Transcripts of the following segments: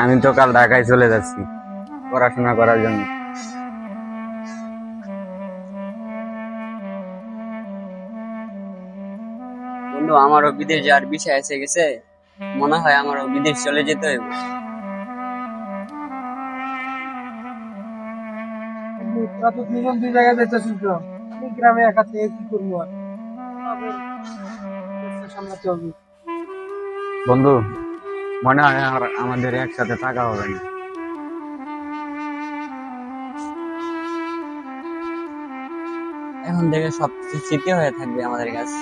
আমি তো কাল ঢাকায় চলে যাচ্ছি পড়াশোনা করার জন্য। বন্ধু, আমারও বিদেশ যাওয়ার বিষয় এসে গেছে। মনে হয় আমারও বিদেশ চলে যেতে হইব। বন্ধু, তোরা তো দুজন দুই জায়গায় যাইতেছিস তো, আমি গ্রামে একা থেকে কি করবো আর? আমাদের দেশটা সামলাতে হবে। বন্ধু, মনে হয় আর আমাদের একসাথে থাকা হবে না। এখন থেকে সবকিছু স্মৃতি হয়ে থাকবে আমাদের কাছে।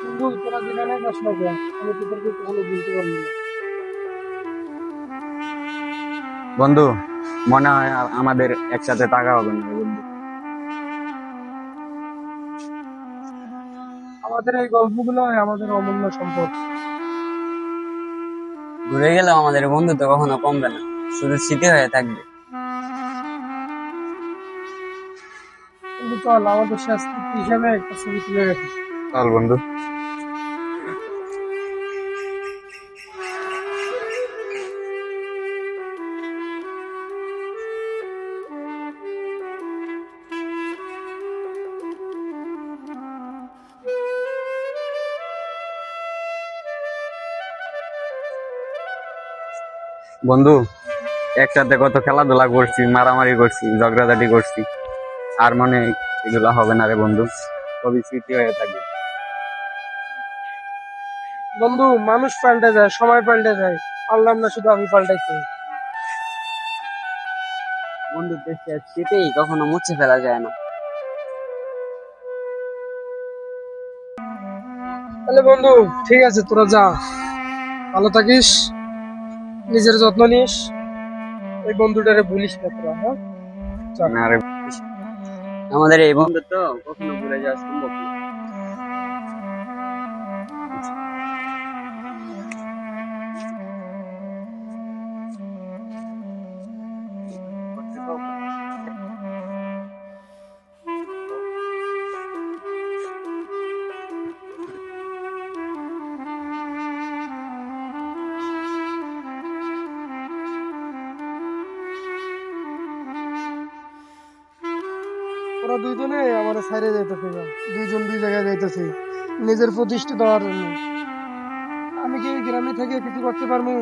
বন্ধু, তোরা যেখানে যাস না কেন, আমি তোদেরকে কখনো বলতে পারবো না। বন্ধু, মনে হয় আর আমাদের একসাথে থাকা হবে না রে বন্ধু। আমাদের এই গল্পগুলো আমাদের অমূল্য সম্পদ। ঘুরে গেলেও আমাদের বন্ধুত্ব কখনো কমবে না, শুধু স্মৃতি হয়ে থাকবে। কিন্তু চল আমাদের শেষ স্মৃতি হিসাবে একটা ছবি তুলে রাখি। চল বন্ধু। বন্ধু, একসাথে কত খেলাধুলা করছি, মারামারি করছি, ঝগড়াঝাটি করছি। আর মনে হয় এগুলা হবে না রে বন্ধু, সবই স্মৃতি হয়ে থাকবে। বন্ধু, মানুষ পাল্টে যায়, সময় পাল্টে যায়, পারলাম না শুধু আমি পাল্টাইতে। বন্ধুত্বের শেষ স্মৃতি কখনো মুছে ফেলা যায় না। তাহলে বন্ধু, ঠিক আছে, তোরা যা, ভালো থাকিস, নিজের যত্ন নিস, ওই বন্ধুটারে ভুলিস না তোরা, হ্যাঁ? চল। না রে। আমাদের এই বন্ধুত্ব কখনো ভুলে যাওয়া সম্ভব না। ওরা দুইজনে আমার ছাইরে যাইতেছে না, দুইজন দুই জায়গায় যাইতেছে নিজের প্রতিষ্ঠিত হওয়ার জন্য। আমি কি এই গ্রামে থেকে কিছু করতে পারবো?